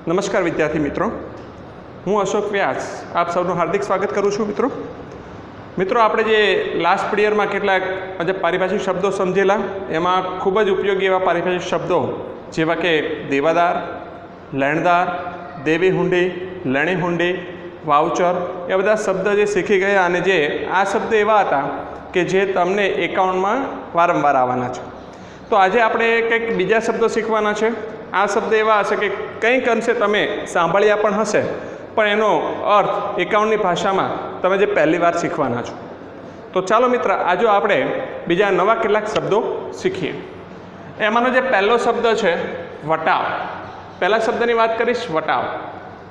નમસ્કાર વિદ્યાર્થી મિત્રો, હું અશોક વ્યાસ આપ સૌનું હાર્દિક સ્વાગત કરું છું. મિત્રો આપણે જે લાસ્ટ પીરિયડમાં કેટલાક જે પારિભાષિક શબ્દો સમજેલા એમાં ખૂબ જ ઉપયોગી એવા પારિભાષિક શબ્દો જેવા કે દેવાદાર, લેણદાર, દેવી હુંડી, લેણી હુંડી, વાઉચર એ બધા શબ્દ જે શીખી ગયા અને જે આ શબ્દ એવા હતા કે જે તમને એકાઉન્ટમાં વારંવાર આવવાના છે. તો આજે આપણે કંઈક બીજા શબ્દો શીખવાના છે. આ શબ્દ એવા હશે કે કંઈક અંશે તમે સાંભળ્યા પણ હશે, પણ એનો અર્થ એકાઉન્ટની ભાષામાં તમે જે પહેલી વાર શીખવાના છો. તો ચાલો મિત્ર, આજે આપણે બીજા નવા કેટલાક શબ્દો શીખીએ. એમાંનો જે પહેલો શબ્દ છે વટાવ. પહેલા શબ્દની વાત કરીશ, વટાવ.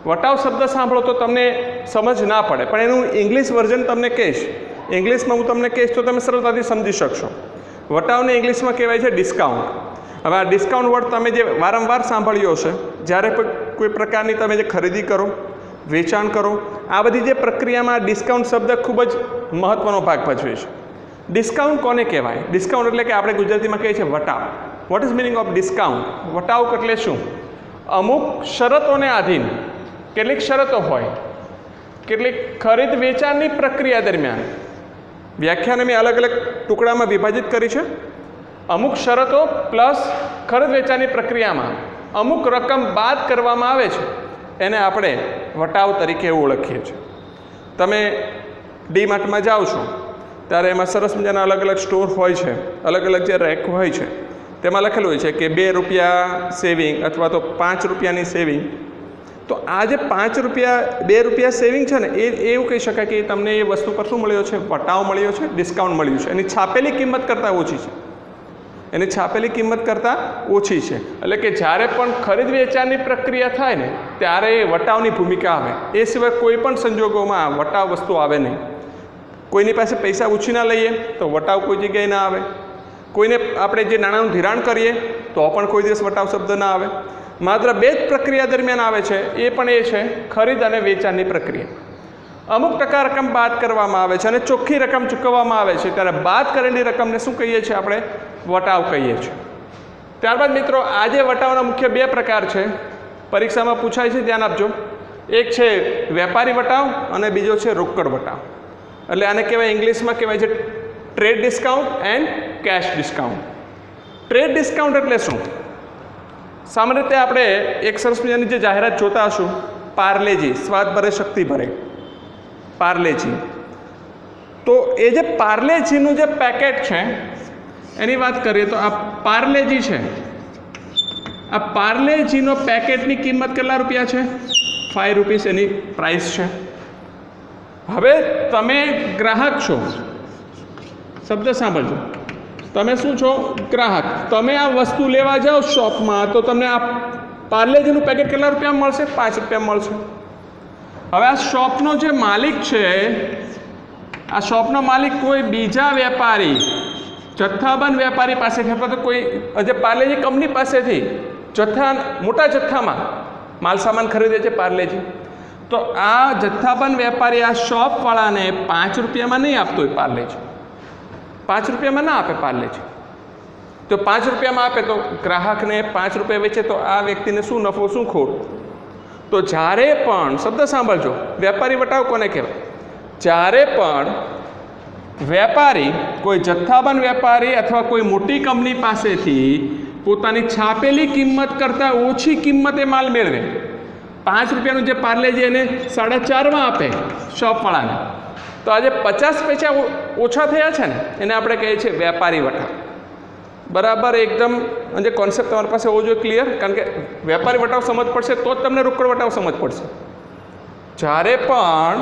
વટાવ શબ્દ સાંભળો તો તમને સમજ ના પડે, પણ એનું ઇંગ્લિશ વર્ઝન તમને કહીશ, ઇંગ્લિશમાં હું તમને કહીશ તો તમે સરળતાથી સમજી શકશો. વટાવને ઇંગ્લિશમાં કહેવાય છે ડિસ્કાઉન્ટ. હવે આ ડિસ્કાઉન્ટ વર્ડ તમે જે વારંવાર સાંભળ્યો હશે, જ્યારે કોઈ પ્રકારની તમે જે ખરીદી કરો, વેચાણ કરો, આ બધી જે પ્રક્રિયામાં ડિસ્કાઉન્ટ શબ્દ ખૂબ જ મહત્ત્વનો ભાગ ભજવે છે. ડિસ્કાઉન્ટ કોને કહેવાય? ડિસ્કાઉન્ટ એટલે કે આપણે ગુજરાતીમાં કહીએ છીએ વટાવ. What is meaning of discount? વટાવ એટલે શું? અમુક શરતોને આધીન, કેટલીક શરતો હોય, કેટલીક ખરીદ વેચાણની પ્રક્રિયા દરમિયાન, વ્યાખ્યાને મેં અલગ અલગ ટુકડામાં વિભાજિત કરી છે. અમુક શરતો પ્લસ ખરીદ વેચાણની પ્રક્રિયામાં અમુક રકમ બાદ કરવામાં આવે છે, એને આપણે વટાવ તરીકે ઓળખીએ છીએ. તમે ડીમાર્ટમાં જાઓ છો ત્યારે એમાં સરસ મજાના અલગ અલગ સ્ટોર હોય છે, અલગ અલગ જે રેક હોય છે તેમાં લખેલું હોય છે કે 2 રૂપિયા સેવિંગ અથવા તો 5 રૂપિયાની સેવિંગ. તો આ જે 5 રૂપિયા 2 રૂપિયા સેવિંગ છે ને, એ એવું કહી શકાય કે તમને એ વસ્તુ પર શું મળ્યો છે? વટાવ મળ્યો છે, ડિસ્કાઉન્ટ મળ્યું છે. એની છાપેલી કિંમત કરતાં ઓછી છે, એની છાપેલી કિંમત કરતાં ઓછી છે. એટલે કે જ્યારે પણ ખરીદ વેચાણની પ્રક્રિયા થાય ને ત્યારે એ વટાવની ભૂમિકા આવે. એ સિવાય કોઈ પણ સંજોગોમાં વટાવ વસ્તુ આવે નહીં. કોઈની પાસે પૈસા ઉછીના લઈએ તો વટાવ કોઈ જગ્યાએ ના આવે. કોઈને આપણે જે નાણાંનું ધિરાણ કરીએ તો પણ કોઈ દિવસ વટાવ શબ્દ ના આવે. માત્ર 2 જ પ્રક્રિયા દરમિયાન આવે છે, એ પણ એ છે ખરીદ અને વેચાણની પ્રક્રિયા. અમુક ટકા રકમ બાદ કરવામાં આવે છે અને ચોખ્ખી રકમ ચૂકવવામાં આવે છે, ત્યારે બાદ કરેલી રકમને શું કહીએ છીએ? આપણે વટાવ કહીએ છીએ. ત્યારબાદ મિત્રો, આજે વટાવના મુખ્ય 2 પ્રકાર છે, પરીક્ષામાં પૂછાય છે, ધ્યાન આપજો. એક છે વેપારી વટાવ અને બીજો છે રોકડ વટાવ. એટલે આને કહેવાય, ઇંગ્લિશમાં કહેવાય છે trade discount and cash discount. Trade discount એટલે શું? સામાન્ય રીતે આપણે એક સરસ મજાની જે જાહેરાત જોતા હશું, પાર્લેજી, સ્વાદ ભરે શક્તિ ભરે, પાર્લેજી. તો એ જે પાર્લેજીનું જે પેકેટ છે એની વાત કરીએ તો આ પાર્લેજી છે, આ પાર્લેજીનો પેકેટની કિંમત કેટલા રૂપિયા છે? 5 રૂપીસ એની પ્રાઇસ છે. હવે તમે ગ્રાહક છો, શબ્દ સાંભળજો, તમે શું છો? ગ્રાહક. તમે આ વસ્તુ લેવા જાઓ શોપમાં તો તમને આ પાર્લેજીનું પેકેટ કેટલા રૂપિયામાં મળશે? 5 રૂપિયામાં મળશે. હવે આ શોપનો જે માલિક છે, આ શોપનો માલિક કોઈ બીજા વેપારી, જથ્થાબંધ વેપારી પાસેથી અથવા તો કોઈ જે પાર્લેજી કંપની પાસેથી મોટા જથ્થામાં માલ સામાન ખરીદે છે પાર્લેજી. તો આ જથ્થાબંધ વેપારી આ શોપવાળાને 5 રૂપિયામાં નહીં આપતો હોય પાર્લેજી, 5 રૂપિયામાં ના આપે પાર્લેજી. તો 5 રૂપિયામાં આપે તો ગ્રાહકને 5 રૂપિયા વેચે તો આ વ્યક્તિને શું નફો, શું ખોટ? તો જ્યારે પણ, શબ્દ સાંભળજો, વેપારી વટાવ કોને કહેવાય? જ્યારે પણ વેપારી, કોઈ જથ્થાબંધ વેપારી અથવા કોઈ મોટી કંપની પાસેથી પોતાની છાપેલી કિંમત કરતાં ઓછી કિંમતે માલ મેળવે, 5 રૂપિયાનું જે પાર્લેજી એને 4.5માં આપે શોપવાળાને, તો આજે 50 પૈસા ઓછા થયા છે ને, એને આપણે કહીએ છીએ વેપારી વટાવ. બરાબર, એકદમ જે કોન્સેપ્ટ તમારી પાસે હોવો જોઈએ ક્લિયર, કારણ કે વેપારી વટાવ સમજ પડશે તો જ તમને રોકડ વટાવ સમજ પડશે. જ્યારે પણ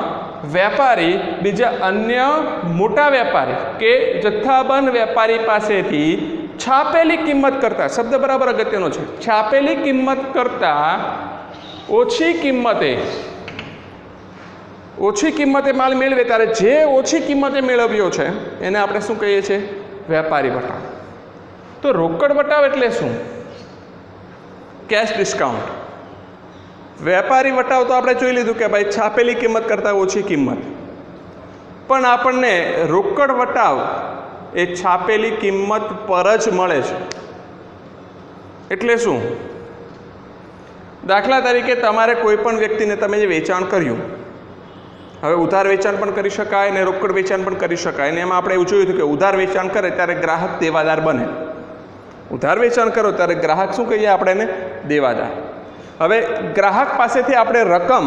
વેપારી બીજા અન્ય મોટા વેપારી કે જથ્થાબંધ વેપારી પાસેથી છાપેલી કિંમત કરતાં, શબ્દ બરાબર અગત્યનો છે, છાપેલી કિંમત કરતાં ઓછી કિંમતે માલ મેળવે, ત્યારે જે ઓછી કિંમતે મેળવ્યો છે એને આપણે શું કહીએ છીએ? વેપારી વટાવ. તો રોકડ વટાવ એટલે શું? Cash discount. વેપારી વટાવ તો આપણે જોઈ લીધું કે ભાઈ છાપેલી કિંમત કરતાં ઓછી કિંમત, પણ આપણને રોકડ વટાવ એ છાપેલી કિંમત પર જ મળે છે. એટલે શું? દાખલા તરીકે તમારે કોઈ પણ વ્યક્તિને તમે જે વેચાણ કર્યું, હવે ઉધાર વેચાણ પણ કરી શકાય અને રોકડ વેચાણ પણ કરી શકાય, અને એમાં આપણે એવું જોયું હતું કે ઉધાર વેચાણ કરે ત્યારે ગ્રાહક દેવાદાર બને. ઉધાર વેચાણ કરો ત્યારે ગ્રાહક શું કહીએ આપણે એને? દેવાદાર. હવે ગ્રાહક પાસેથી આપણે રકમ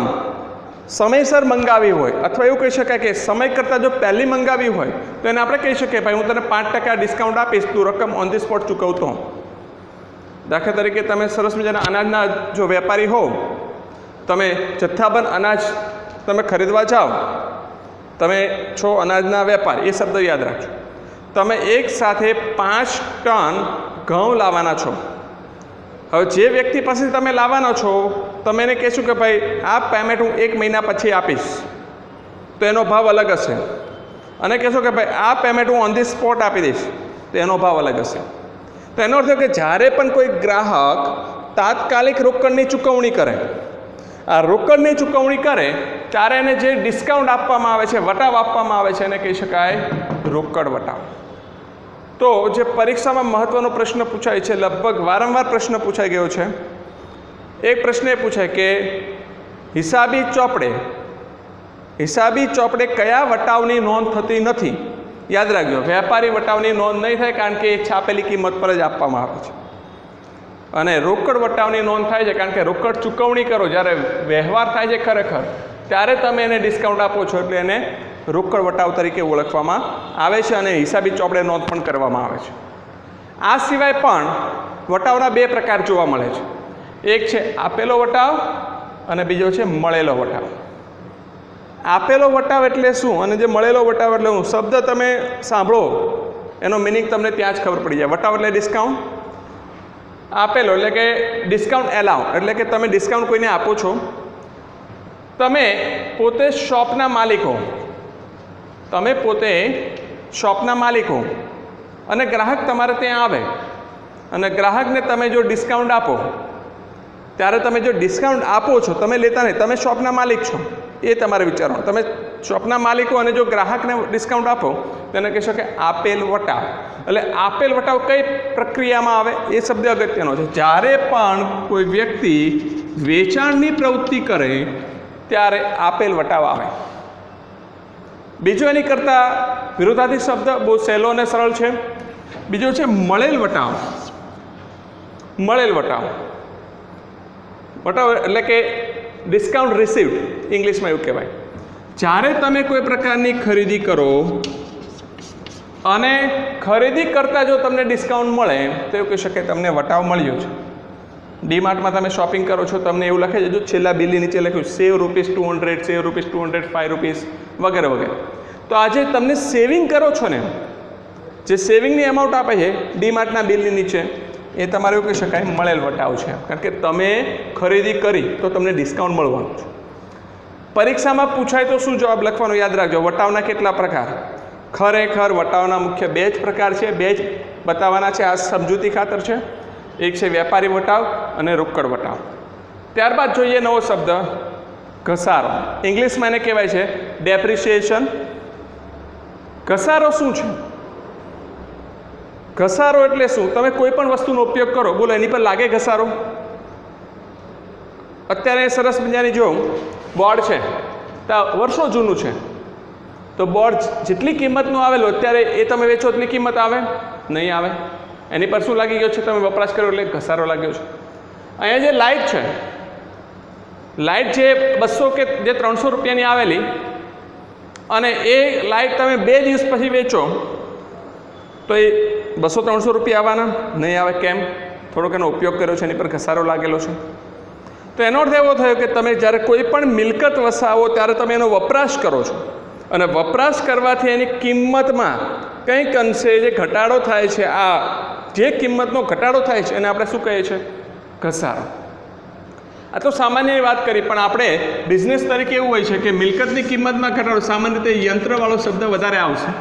સમયસર મંગાવી હોય અથવા એવું કહી શકાય કે સમય કરતાં જો પહેલી મંગાવી હોય તો એને આપણે કહી શકીએ ભાઈ હું તને 5% ડિસ્કાઉન્ટ આપીશ, તું રકમ ઓન ધી સ્પોટ ચૂકવતો. દાખલા તરીકે તમે સરસ મજાના અનાજના જો વેપારી હો, તમે જથ્થાબંધ અનાજ તમે ખરીદવા જાઓ, તમે છો અનાજના વેપારી, એ શબ્દ યાદ રાખજો. તમે એક સાથે 5 ટન ઘઉં લાવવાના છો. હવે જે વ્યક્તિ પાસેથી તમે લાવવાના છો તમે એને કહેશો કે ભાઈ આ પેમેન્ટ હું 1 મહિના પછી આપીશ, તો એનો ભાવ અલગ હશે. અને કહેશો કે ભાઈ આ પેમેન્ટ હું ઓન ધી સ્પોટ આપી દઈશ, તો એનો ભાવ અલગ હશે. તો એનો અર્થ કે જ્યારે પણ કોઈ ગ્રાહક તાત્કાલિક રોકડની ચૂકવણી કરે, આ રોકડની ચૂકવણી કરે ત્યારે એને જે ડિસ્કાઉન્ટ આપવામાં આવે છે, વટાવ આપવામાં આવે છે, એને કહી શકાય રોકડ વટાવ. તો જે પરીક્ષામાં મહત્ત્વનો પ્રશ્ન પૂછાય છે, લગભગ વારંવાર પ્રશ્ન પૂછાઈ ગયો છે. એક પ્રશ્ન એ પૂછાય કે હિસાબી ચોપડે કયા વટાવની નોંધ થતી નથી? યાદ રાખજો, વેપારી વટાવની નોંધ નહીં થાય કારણ કે એ છાપેલી કિંમત પર જ આપવામાં આવે છે. અને રોકડ વટાવની નોંધ થાય છે કારણ કે રોકડ ચૂકવણી કરો, જ્યારે વ્યવહાર થાય છે ખરેખર ત્યારે તમે એને ડિસ્કાઉન્ટ આપો છો, એટલે એને રોકડ વટાવ તરીકે ઓળખવામાં આવે છે અને હિસાબી ચોપડે નોંધ પણ કરવામાં આવે છે. આ સિવાય પણ વટાવના 2 પ્રકાર જોવા મળે છે. એક છે આપેલો વટાવ અને બીજો છે મળેલો વટાવ. આપેલો વટાવ એટલે શું અને જે મળેલો વટાવ એટલે શું? શબ્દ તમે સાંભળો એનો મિનિંગ તમને ત્યાં જ ખબર પડી જાય. વટાવ એટલે ડિસ્કાઉન્ટ, આપેલો એટલે કે ડિસ્કાઉન્ટ એલાઉ, એટલે કે તમે ડિસ્કાઉન્ટ કોઈને આપો છો. તમે પોતે શોપના માલિક હો, તમે પોતે શોપના માલિક હો અને ગ્રાહક તમારે ત્યાં આવે અને ગ્રાહકને તમે જો ડિસ્કાઉન્ટ આપો, ત્યારે તમે જો ડિસ્કાઉન્ટ આપો છો, તમે લેતા નહીં, તમે શોપના માલિક છો એ તમારે વિચારવાનું. તમે શોપના માલિકો અને જો ગ્રાહકને ડિસ્કાઉન્ટ આપો તેને કહેશો કે આપેલ વટાવ. એટલે આપેલ વટાવ કઈ પ્રક્રિયામાં આવે એ શબ્દ અગત્યનો છે. જ્યારે પણ કોઈ વ્યક્તિ વેચાણની પ્રવૃત્તિ કરે ત્યારે આપેલ વટાવ આવે. બીજો એની કરતાં વિરોધાર્થી શબ્દ બહુ સહેલો અને સરળ છે, બીજો છે મળેલ વટાવ. મળેલ વટાવ એટલે કે ડિસ્કાઉન્ટ રિસીવ્ડ ઇંગ્લિશમાં એવું કહેવાય. જ્યારે તમે કોઈ પ્રકારની ખરીદી કરો અને ખરીદી કરતાં જો તમને ડિસ્કાઉન્ટ મળે તો એવું કહી શકાય તમને વટાવ મળ્યો છે. ડીમાર્ટમાં તમે શોપિંગ કરો છો, તમને એવું લખે છે, જો છેલ્લા બિલની નીચે લખ્યું સેવ ₹200, સેવ ₹200, ₹5 વગેરે વગેરે. તો આજે તમને સેવિંગ કરો છો ને, જે સેવિંગની અમાઉન્ટ આપે છે ડીમાર્ટના બિલની નીચે, એ તમારે એવું કહી શકાય મળેલ વટાવ છે. કારણ કે તમે ખરીદી કરી તો તમને ડિસ્કાઉન્ટ મળવાનું છે. પરીક્ષામાં પૂછાય તો શું જવાબ લખવાનો યાદ રાખજો. વટાવના કેટલા પ્રકાર? ખરેખર વટાવના મુખ્ય 2 જ પ્રકાર છે, 2 જ બતાવવાના છે. આ સમજૂતી ખાતર છે. એક છે વેપારી વટાવ અને રોકડ વટાવ. ત્યારબાદ જોઈએ નવો શબ્દ ઘસારો. ઇંગ્લિશમાં એને કહેવાય છે ડેપ્રિસિએશન. ઘસારો શું છે? ઘસારો એટલે શું? તમે કોઈ પણ વસ્તુનો ઉપયોગ કરો, બોલો એની પર લાગે ઘસારો? અત્યારે સરસ મજાની જો બોર્ડ છે, તો વર્ષો જૂનું છે, તો બોર્ડ જેટલી કિંમતનું આવેલું અત્યારે એ તમે વેચો એટલી કિંમત આવે નહીં આવે. એની પર શું લાગી ગયો છે? તમે વપરાશ કર્યો એટલે ઘસારો લાગ્યો છે. અહીંયા જે લાઇટ છે, લાઇટ જે 200 કે જે 300 રૂપિયાની આવેલી અને એ લાઇટ તમે 2 દિવસ પછી વેચો તો એ 200-300 રૂપિયા આવવાના નહીં આવે. કેમ? થોડોક એનો ઉપયોગ કર્યો છે, એની પર ઘસારો લાગેલો છે. તો એનો અર્થ એવો થયો કે તમે જ્યારે કોઈ પણ મિલકત વસાવો ત્યારે તમે એનો વપરાશ કરો છો અને વપરાશ કરવાથી એની કિંમતમાં કંઈક અંશે જે ઘટાડો થાય છે, આ જે કિંમતનો ઘટાડો થાય છે એને આપણે શું કહીએ છીએ? ઘસારો. આ તો સામાન્ય વાત કરી, પણ આપણે બિઝનેસ તરીકે એવું હોય છે કે મિલકતની કિંમતમાં ઘટાડો સામાન્ય રીતે યંત્રવાળો શબ્દ વધારે આવશે.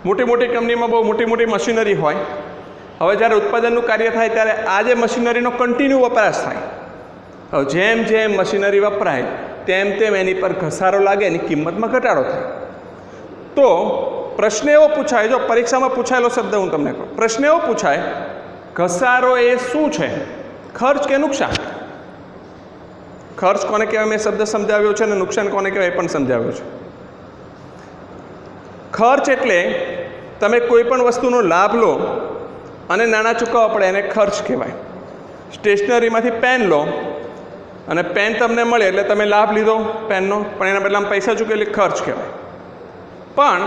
મોટી મોટી કંપનીમાં બહુ મોટી મોટી મશીનરી હોય. હવે જ્યારે ઉત્પાદનનું કાર્ય થાય ત્યારે આ જે મશીનરીનો કન્ટિન્યુ વપરાશ થાય. હવે જેમ જેમ મશીનરી વપરાય તેમ તેમ એની પર ઘસારો લાગે, એની કિંમતમાં ઘટાડો થાય. તો પ્રશ્ન એવો પૂછાય, જો પરીક્ષામાં પૂછાયેલો શબ્દ હું તમને કહું, પ્રશ્ન એવો પૂછાય ઘસારો એ શું છે? ખર્ચ કે નુકસાન? ખર્ચ કોને કહેવાય મેં શબ્દ સમજાવ્યો છે અને નુકસાન કોને કહેવાય એ પણ સમજાવ્યો છે. ખર્ચ એટલે તમે કોઈ પણ વસ્તુનો લાભ લો અને નાણાં ચૂકવવા પડે એને ખર્ચ કહેવાય. સ્ટેશનરીમાંથી પેન લો અને પેન તમને મળે એટલે તમે લાભ લીધો પેનનો, પણ એના બદલામાં પૈસા ચૂકવે એટલે ખર્ચ કહેવાય. પણ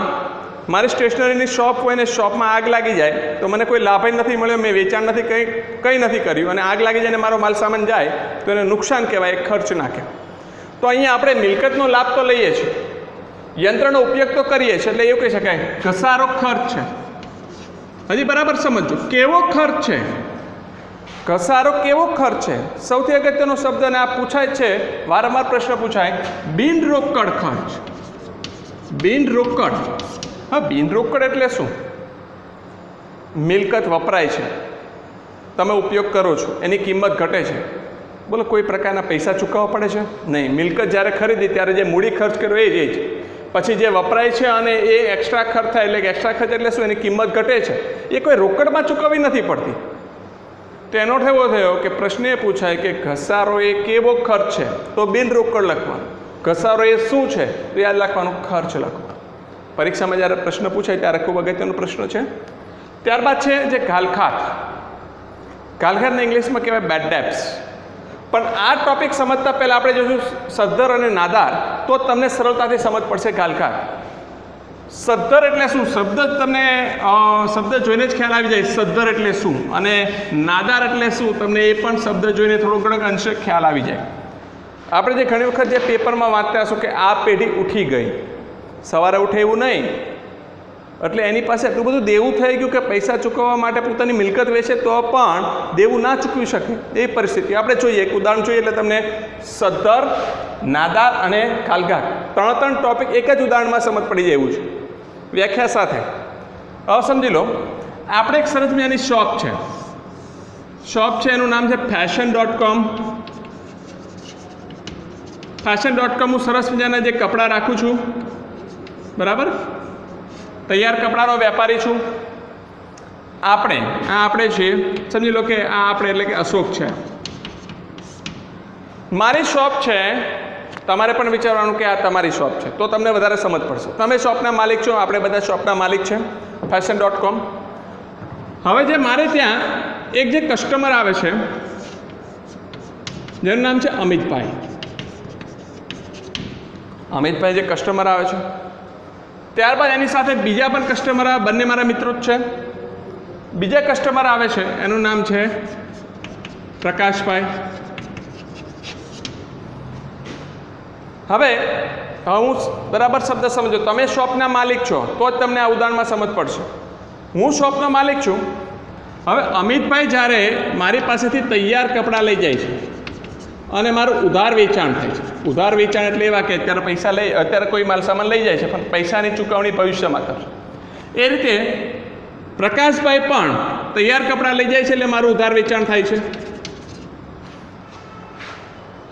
મારી સ્ટેશનરીની શોપ હોય ને શોપમાં આગ લાગી જાય તો મને કોઈ લાભ જ નથી મળ્યો, મેં વેચાણ નથી કંઈ નથી કર્યું અને આગ લાગી જાય ને મારો માલ સામાન જાય તો એને નુકસાન કહેવાય, એ ખર્ચ ના કહેવાય. તો અહીંયા આપણે મિલકતનો લાભ તો લઈએ છીએ, યંત્રનો ઉપયોગ તો કરીએ છીએ, એટલે એવું કહી શકાય ઘસારો ખર્ચ છે. હજી બરાબર સમજો કેવો ખર્ચ છે, ઘસારો કેવો ખર્ચ છે. સૌથી અગત્યનો શબ્દ અને આ પૂછાય છે, વારંવાર પ્રશ્ન પૂછાય, બિન રોકડ ખર્ચ. બિન રોકડ, હા બિન રોકડ એટલે શું? મિલકત વપરાય છે, તમે ઉપયોગ કરો છો, એની કિંમત ઘટે છે, બોલો કોઈ પ્રકારના પૈસા ચૂકવવા પડે છે? નહીં. મિલકત જ્યારે ખરીદી ત્યારે જે મૂડી ખર્ચ કર્યો એ જ પછી જે વપરાય છે અને એ એક્સ્ટ્રા ખર્ચ થાય એટલે કે એક્સ્ટ્રા ખર્ચ એટલે શું? એની કિંમત ઘટે છે, એ કોઈ રોકડમાં ચૂકવવી નથી પડતી. તો એનો એવો થયો કે પ્રશ્ન એ પૂછાય કે ઘસારો એ કેવો ખર્ચ છે, તો બિન રોકડ લખવાનું. ઘસારો એ શું છે તો યાદ રાખવાનું ખર્ચ લખવાનું. પરીક્ષામાં જ્યારે પ્રશ્ન પૂછાય ત્યારે ખૂબ અગત્યનો પ્રશ્ન છે. ત્યારબાદ છે જે ઘાલખાત. ઘાલખાતને ઇંગ્લિશમાં કહેવાય બેડ ડેબ્ટ્સ. પણ આ ટોપિક સમજતા પહેલાં આપણે જોઈશું સદ્ધર અને નાદાર, તો તમને સરળતાથી સમજ પડશે ઘાલખાત. સદ્ધર એટલે શું? શબ્દ તમને શબ્દ જોઈને જ ખ્યાલ આવી જાય સદ્ધર એટલે શું, અને નાદાર એટલે શું તમને એ પણ શબ્દ જોઈને થોડો ઘણો અંશે ખ્યાલ આવી જાય. આપણે જે ઘણી વખત જે પેપરમાં વાંચતા હશું કે આ પેઢી ઉઠી ગઈ, સવારે ઉઠે એવું નહીં, એટલે એની પાસે એટલું બધું દેવું થઈ ગયું કે પૈસા ચૂકવવા માટે પોતાની મિલકત વેચે તો પણ દેવું ના ચૂકવી શકે, એ પરિસ્થિતિ. આપણે જોઈએ એક ઉદાહરણ જોઈએ એટલે તમને સદ્ધર, નાદાર અને ઘાલખાત ત્રણ ટોપિક એક જ ઉદાહરણમાં સમજ પડી જાય એવું છે, વ્યાખ્યા સાથે. હવે સમજી લો, આપણે એક સરસ મજાની શોપ છે, એનું નામ છે fashion.com. fashion.com હું સરસ મજાના જે કપડાં રાખું છું, બરાબર, તૈયાર કપડાનો વેપારી છું. આપણે છીએ, સમજી લો કે આ આપણે એટલે કે અશોક છે, મારી શોપ છે. તમારે પણ વિચારવાનું કે આ તમારી શોપ છે, તો તમને વધારે સમજ પડશે. તમે શોપના માલિક છો, આપણે બધા શોપના માલિક છે fashion.com. હવે જે મારે ત્યાં એક જે કસ્ટમર આવે છે જેનું નામ છે અમિતભાઈ. અમિતભાઈ જે કસ્ટમર આવે છે, ત્યારબાદ એની સાથે બીજા પણ કસ્ટમર આવે, બંને મારા મિત્રો જ છે. બીજા કસ્ટમર આવે છે એનું નામ છે પ્રકાશભાઈ. હવે હું બરાબર શબ્દ સમજો, તમે શોપના માલિક છો તો જ તમને આ ઉદાહરણમાં સમજ પડશે. હું શોપનો માલિક છું. હવે અમિતભાઈ જ્યારે મારી પાસેથી તૈયાર કપડાં લઈ જાય છે અને મારું ઉધાર વેચાણ થાય છે. ઉધાર વેચાણ એટલે એવા કે અત્યારે કોઈ માલ સામાન લઈ જાય છે પણ પૈસાની ચૂકવણી ભવિષ્યમાં કરશે. એ રીતે પ્રકાશભાઈ પણ તૈયાર કપડાં લઈ જાય છે એટલે મારું ઉધાર વેચાણ થાય છે.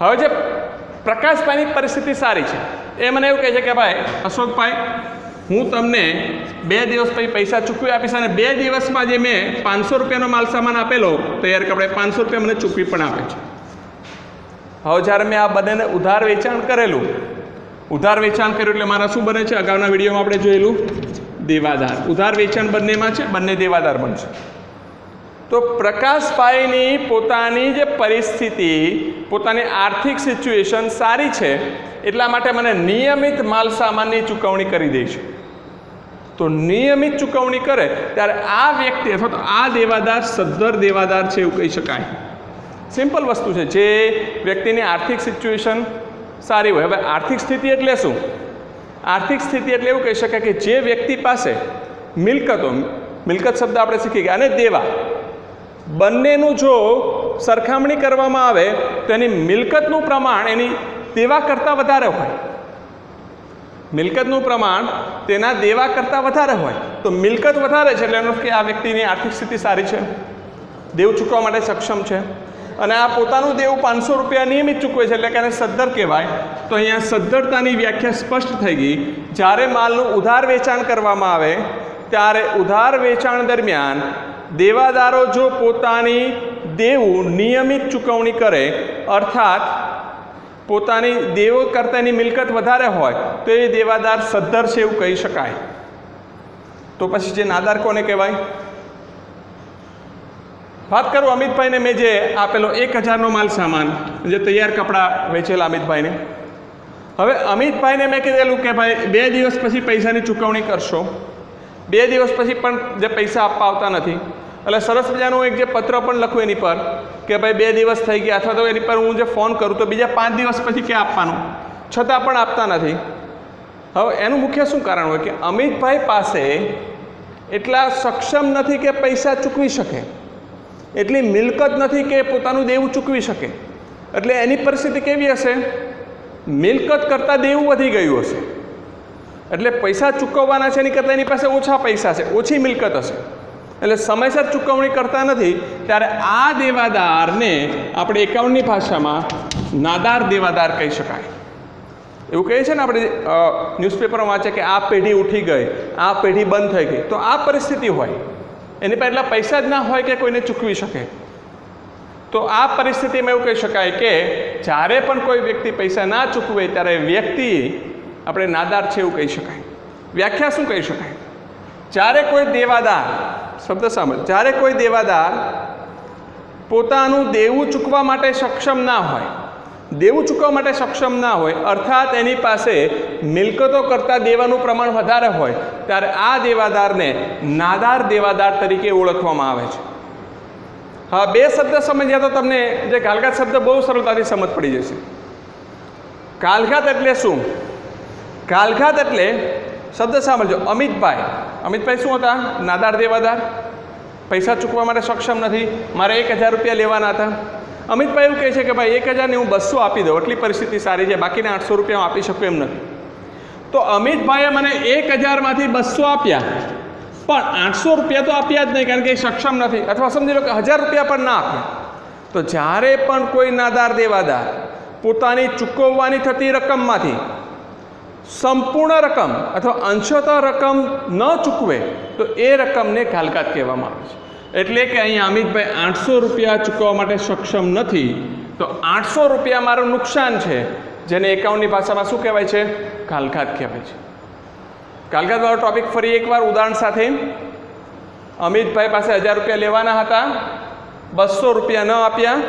હવે જે પ્રકાશભાઈની પરિસ્થિતિ સારી છે, એ મને એવું કહે છે કે ભાઈ અશોકભાઈ, હું તમને 2 દિવસ પછી પૈસા ચૂકવી આપીશ અને 2 દિવસમાં જે મેં 500 રૂપિયાનો માલ સામાન આપેલો તૈયાર કપડાં 500 રૂપિયા મને ચૂકવી પણ આપે છે. હવે જ્યારે મેં આ બંનેને ઉધાર વેચાણ કરેલું, ઉધાર વેચાણ કર્યું એટલે મારા શું બને છે? અગાઉના વિડીયોમાં આપણે જોયેલું દેવાદાર. ઉધાર વેચાણ બંનેમાં છે, બંને દેવાદાર બનશે. તો પ્રકાશભાઈની પોતાની જે પરિસ્થિતિ, પોતાની આર્થિક સિચ્યુએશન સારી છે, એટલા માટે મને નિયમિત માલ સામાનની ચૂકવણી કરી દે છે. તો નિયમિત ચૂકવણી કરે ત્યારે આ વ્યક્તિ અથવા તો આ દેવાદાર સદ્ધર દેવાદાર છે એવું કહી શકાય. સિમ્પલ વસ્તુ છે. જે વ્યક્તિની આર્થિક સિચ્યુએશન સારી હોય. હવે આર્થિક સ્થિતિ એટલે શું? આર્થિક સ્થિતિ એટલે એવું કહી શકાય કે જે વ્યક્તિ પાસે મિલકત શબ્દ આપણે શીખી ગયા, અને દેવા, બંનેનું જો સરખામણી કરવામાં આવે તો એની મિલકતનું પ્રમાણ એની દેવા કરતાં વધારે હોય. મિલકતનું પ્રમાણ તેના દેવા કરતાં વધારે હોય. તો મિલકત વધારે છે એટલે એનો કે આ વ્યક્તિની આર્થિક સ્થિતિ સારી છે, દેવ ચૂકવવા માટે સક્ષમ છે. અને આ પોતાનું દેવું 500 રૂપિયા નિયમિત ચૂકવે છે એટલે કે એને સદ્ધર કહેવાય. તો અહીંયા સદ્ધરતાની વ્યાખ્યા સ્પષ્ટ થઈ ગઈ. જ્યારે માલનું ઉધાર વેચાણ કરવામાં આવે ત્યારે ઉધાર વેચાણ દરમિયાન દેવાદારો જો પોતાની દેવું નિયમિત ચૂકવણી કરે, અર્થાત પોતાની દેવો કરતાં એની મિલકત વધારે હોય તો એ દેવાદાર સદ્ધર છે એવું કહી શકાય. તો પછી જે નાદાર કોને કહેવાય? વાત કરું અમિતભાઈને મેં જે આપેલો 1000નો માલ સામાન, જે તૈયાર કપડાં વેચેલા અમિતભાઈને. હવે અમિતભાઈને મેં કીધેલું કે ભાઈ 2 દિવસ પછી પૈસાની ચૂકવણી કરશો. 2 દિવસ પછી પણ જે પૈસા આપવા આવતા નથી, એટલે સરસ મજાનું એક જે પત્ર પણ લખું એની પર કે ભાઈ 2 દિવસ થઈ ગયા, અથવા તો એની પર હું જે ફોન કરું તો બીજા 5 દિવસ પછી ક્યાં આપવાનું, છતાં પણ આપતા નથી. હવે એનું મુખ્ય શું કારણ હોય કે અમિતભાઈ પાસે એટલા સક્ષમ નથી કે પૈસા ચૂકવી શકે, એટલી મિલકત નથી કે પોતાનું દેવું ચૂકવી શકે. એટલે એની પરિસ્થિતિ કેવી હશે? મિલકત કરતાં દેવું વધી ગયું હશે. એટલે પૈસા ચૂકવવાના છે એની કરતાં એની પાસે ઓછા પૈસા છે, ઓછી મિલકત હશે. એટલે સમયસર ચૂકવણી કરતા નથી, ત્યારે આ દેવાદારને આપણે એકાઉન્ટની ભાષામાં નાદાર દેવાદાર કહી શકાય. એવું કહે છે ને આપણે ન્યૂઝપેપરમાં વાંચે કે આ પેઢી ઉઠી ગઈ, આ પેઢી બંધ થઈ ગઈ. તો આ પરિસ્થિતિ હોય, એની પાસે એટલા પૈસા જ ના હોય કે કોઈને ચૂકવી શકે. તો આ પરિસ્થિતિમાં એવું કહી શકાય કે જ્યારે પણ કોઈ વ્યક્તિ પૈસા ના ચૂકવે ત્યારે વ્યક્તિ આપણે નાદાર છે એવું કહી શકાય. વ્યાખ્યા શું કહી શકાય? જ્યારે કોઈ દેવાદાર, શબ્દ સાંભળ, જ્યારે કોઈ દેવાદાર પોતાનું દેવું ચૂકવવા માટે સક્ષમ ના હોય, દેવું ચૂકવવા માટે સક્ષમ ના હોય, અર્થાત એની પાસે મિલકતો કરતાં દેવાનું પ્રમાણ વધારે હોય, ત્યારે આ દેવાદારને નાદાર દેવાદાર તરીકે ઓળખવામાં આવે છે. હા, 2 શબ્દ સમજ્યા તો તમને જે કાલઘાત શબ્દ બહુ સરળતાથી સમજ પડી જશે. કાલઘાત એટલે શું? કાલઘાત એટલે શબ્દ સાંભળજો, અમિતભાઈ. અમિતભાઈ શું હતા? નાદાર દેવાદાર, પૈસા ચૂકવવા માટે સક્ષમ નથી. મારે 1000 રૂપિયા લેવાના હતા. અમિતભાઈ એવું કહે છે કે ભાઈ 1000 હું 200 આપી દઉં, એટલી પરિસ્થિતિ સારી છે, બાકીના 800 રૂપિયા હું આપી શકું એમ નથી. તો અમિતભાઈએ મને 1000માંથી 200 આપ્યા, પણ 800 રૂપિયા તો આપ્યા જ નહીં, કારણ કે એ સક્ષમ નથી. અથવા સમજી લો કે 1000 રૂપિયા પણ ના આપ્યા. તો જ્યારે પણ કોઈ નાદાર દેવાદાર પોતાની ચૂકવવાની થતી રકમમાંથી સંપૂર્ણ રકમ અથવા અંશતઃ રકમ ન ચૂકવે તો એ રકમને કાલઘાત કહેવામાં આવે છે. એટલે કે અહીંયા અમિતભાઈ 800 રૂપિયા ચૂકવવા માટે સક્ષમ નથી, તો 800 રૂપિયા મારું નુકસાન છે, જેને એકાઉન્ટની ભાષામાં શું કહેવાય છે? કાલઘાત કહેવાય છે. કાલઘાતવાળો ટોપિક ફરી એકવાર ઉદાહરણ સાથે. અમિતભાઈ પાસે 1000 રૂપિયા લેવાના હતા, 200 રૂપિયા ન આપ્યા,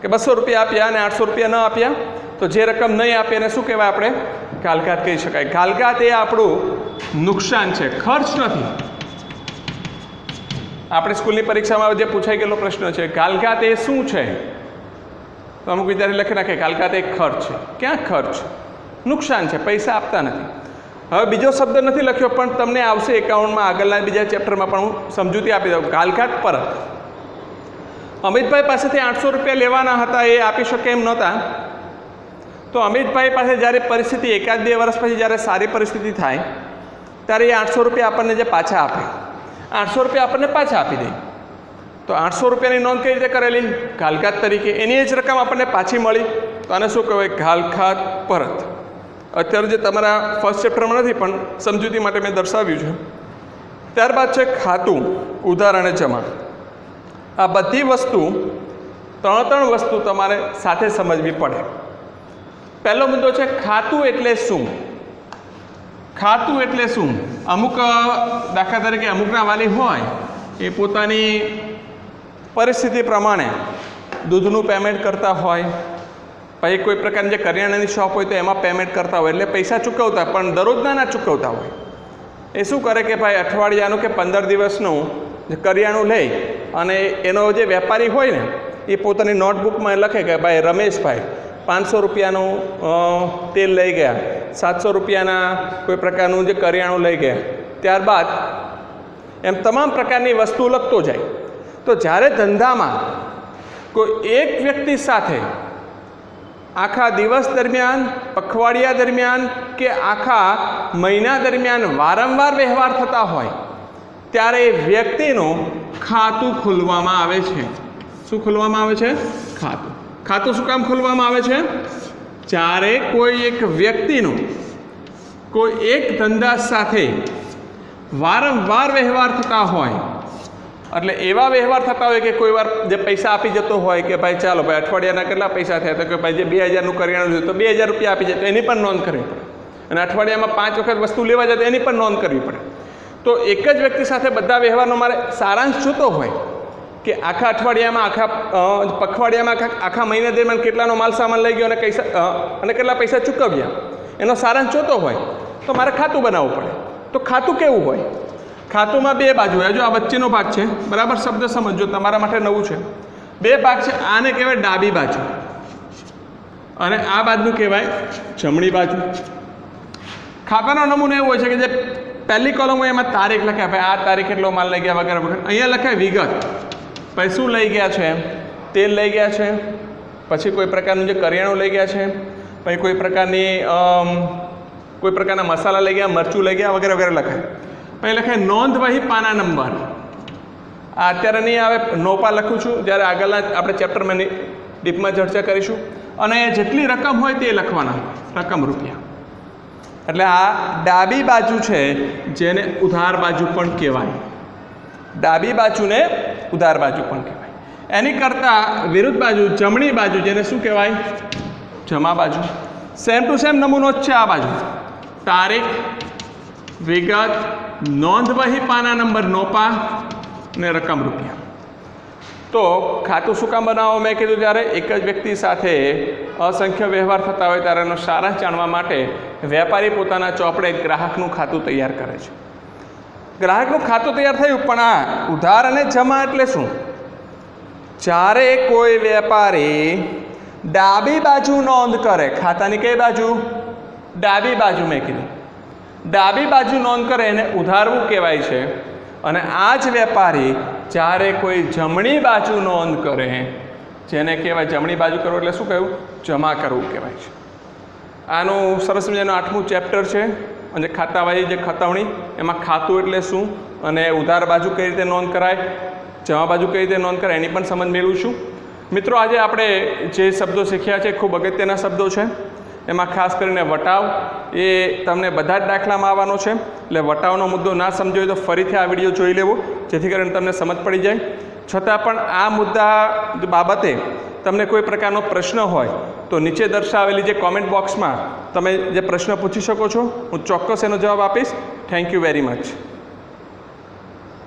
કે 200 રૂપિયા આપ્યા અને 800 રૂપિયા ન આપ્યા, તો જે રકમ નહીં આપે એને શું કહેવાય? આપણે કાલઘાત કહી શકાય. કાલઘાત એ આપણું નુકસાન છે, ખર્ચ નથી. આપણે સ્કૂલની પરીક્ષામાં જે પૂછાઈ ગયેલો પ્રશ્ન છે, કાલઘાત એ શું છે? તો અમુક વિદ્યાર્થી લખી નાખે કાલઘાત એક ખર્ચ છે. ક્યાં ખર્ચ? નુકસાન છે, પૈસા આપતા નથી. હવે બીજો શબ્દ નથી લખ્યો, પણ તમને આવશે એકાઉન્ટમાં, આગળના બીજા ચેપ્ટરમાં પણ હું સમજૂતી આપી દઉં. કાલઘાત પરત. અમિતભાઈ પાસેથી 800 રૂપિયા લેવાના હતા, એ આપી શકે એમ નહોતા. તો અમિતભાઈ પાસે જ્યારે પરિસ્થિતિ 1-2 વર્ષ પછી જ્યારે સારી પરિસ્થિતિ થાય, ત્યારે એ 800 રૂપિયા આપણને જે પાછા આપે, 800 રૂપિયા આપણને પાછા આપી દે. તો 800 રૂપિયાની નોંધ કઈ રીતે કરેલી? કાલઘાત તરીકે. એની જ રકમ આપણને પાછી મળી, તો આને શું કહેવાય? કાલઘાત પરત. અત્યારે જે તમારા ફર્સ્ટ ચેપ્ટરમાં નથી, પણ સમજૂતી માટે મેં દર્શાવ્યું છે. ત્યારબાદ છે ખાતું, ઉધાર અને જમા. આ બધી વસ્તુ 3 વસ્તુ તમારે સાથે સમજવી પડે. પહેલો મુદ્દો છે ખાતું એટલે શું? ખાતું એટલે શું? અમુક દાખલા તરીકે અમુકના વાલી હોય એ પોતાની પરિસ્થિતિ પ્રમાણે દૂધનું પેમેન્ટ કરતા હોય, પછી કોઈ પ્રકારની જે કરિયાણાની શોપ હોય તો એમાં પેમેન્ટ કરતા હોય, એટલે પૈસા ચૂકવતા, પણ દરરોજના ના ચૂકવતા હોય. એ શું કરે કે ભાઈ અઠવાડિયાનું કે 15 દિવસનું જે કરિયાણું લે, અને એનો જે વેપારી હોય ને એ પોતાની નોટબુકમાં લખે કે ભાઈ રમેશભાઈ 500 રૂપિયાનું તેલ લઈ ગયા, 700 રૂપિયાના કોઈ પ્રકારનું જે કરિયાણું લઈ ગયા. ત્યારબાદ એમ તમામ પ્રકારની વસ્તુ લખતો જાય. તો જ્યારે ધંધામાં કોઈ એક વ્યક્તિ સાથે આખા દિવસ દરમિયાન, પખવાડિયા દરમિયાન કે આખા મહિના દરમિયાન વારંવાર વ્યવહાર થતા હોય, ત્યારે એ વ્યક્તિનું ખાતું ખોલવામાં આવે છે. શું ખોલવામાં આવે છે? ખાતું. ખાતું શું કામ ખોલવામાં આવે છે? જ્યારે કોઈ એક વ્યક્તિનું કોઈ એક ધંધા સાથે વારંવાર વ્યવહાર થતા હોય એટલે એવા વ્યવહાર થતા હોય કે કોઈ વાર જે પૈસા આપી જતો હોય કે ભાઈ ચાલો ભાઈ અઠવાડિયાના કેટલા પૈસા થયા તો કે ભાઈ જે 2000નું કરિયાણું છે તો 2000 રૂપિયા આપી જાય તો એની પણ નોંધ કરવી પડે, અને અઠવાડિયામાં 5 વખત વસ્તુ લેવા જાય તો એની પણ નોંધ કરવી પડે. તો એક જ વ્યક્તિ સાથે બધા વ્યવહારનો મારે સારાંશ જોતો હોય કે આખા અઠવાડિયામાં પખવાડિયામાં આખા મહિના દરમિયાન કેટલાનો માલ સામાન લઈ ગયો અને કેટલા પૈસા ચૂકવ્યા એનો સારાંશ જોતો હોય તો મારે ખાતું બનાવવું પડે. તો ખાતું કેવું હોય? ખાતુંમાં 2 બાજુ હોય. જો આ વચ્ચેનો ભાગ છે, બરાબર, શબ્દ સમજો, તમારા માટે નવું છે. 2 ભાગ છે. આને કહેવાય ડાબી બાજુ અને આ બાજુ કહેવાય જમણી બાજુ. ખાતાનો નમૂનો એવો હોય છે કે જે પહેલી કોલમ હોય એમાં તારીખ લખાય, ભાઈ આ તારીખ એટલો માલ લઈ ગયા વગેરે વગેરે. અહીંયા લખાય વિગત, ભાઈ શું લઈ ગયા છે, તેલ લઈ ગયા છે, પછી કોઈ પ્રકારનું જે કરિયાણું લઈ ગયા છે, પછી કોઈ પ્રકારના મસાલા લઈ ગયા, મરચું લઈ ગયા વગેરે વગેરે લખાય. પછી લખાય નોંધ વહી પાના નંબર. આ અત્યારે નહીં આવે, નોપા લખું છું, જ્યારે આગળના આપણે ચેપ્ટરમાં ડીપમાં ચર્ચા કરીશું. અને જેટલી રકમ હોય તે લખવાના, રકમ રૂપિયા. એટલે આ ડાબી બાજુ છે જેને ઉધાર બાજુ પણ કહેવાય. ડાબી બાજુને ઉધાર બાજુ પણ કહેવાય. એની કરતાં વિરુદ્ધ બાજુ જમણી બાજુ જેને શું કહેવાય? જમા બાજુ. સેમ ટુ સેમ નમૂનો જ છે આ બાજુ. તારીખ, વિગત, નોંધ વહી પાના નંબર નોપા ને રકમ રૂપિયા. તો ખાતું શું કામ બનાવો? મેં કીધું જ્યારે એક જ વ્યક્તિ સાથે અસંખ્ય વ્યવહાર થતા હોય ત્યારે એનો સારાંશ જાણવા માટે વેપારી પોતાના ચોપડે ગ્રાહકનું ખાતું તૈયાર કરે છે. ગ્રાહકનું ખાતું તૈયાર થયું, પણ આ ઉધાર અને જમા એટલે શું? જ્યારે કોઈ વેપારી ડાબી બાજુ નોંધ કરે, ખાતાની કઈ બાજુ? ડાબી બાજુ. મેં કીધું ડાબી બાજુ નોંધ કરે એને ઉધારવું કહેવાય છે. અને આ જ વેપારી જ્યારે કોઈ જમણી બાજુ નોંધ કરે, જેને કહેવાય જમણી બાજુ કરવું એટલે શું કહ્યું? જમા કરવું કહેવાય છે. આનું સરસ મજાનું 8મું ચેપ્ટર છે, અને ખાતાવાળી જે ખતવણી, એમાં ખાતું એટલે શું અને ઉધાર બાજુ કઈ રીતે નોંધ કરાય, જમા બાજુ કઈ રીતે નોંધ કરાય એની પણ સમજ મેળવીશું. મિત્રો, આજે આપણે જે શબ્દો શીખ્યા છે ખૂબ અગત્યના શબ્દો છે. એમાં ખાસ કરીને વટાવ એ તમને બધા જ દાખલામાં આવવાનો છે. એટલે વટાવનો મુદ્દો ના સમજો હોય તો ફરીથી આ વિડીયો જોઈ લેવો, જેથી કરીને તમને સમજ પડી જાય. છતાં પણ આ મુદ્દા બાબતે તમને કોઈ પ્રકારનો પ્રશ્ન હોય તો નીચે દર્શાવેલી જે કોમેન્ટ બોક્સમાં તમે જે પ્રશ્ન પૂછી શકો છો, હું ચોક્કસ એનો જવાબ આપીશ. Thank you very much.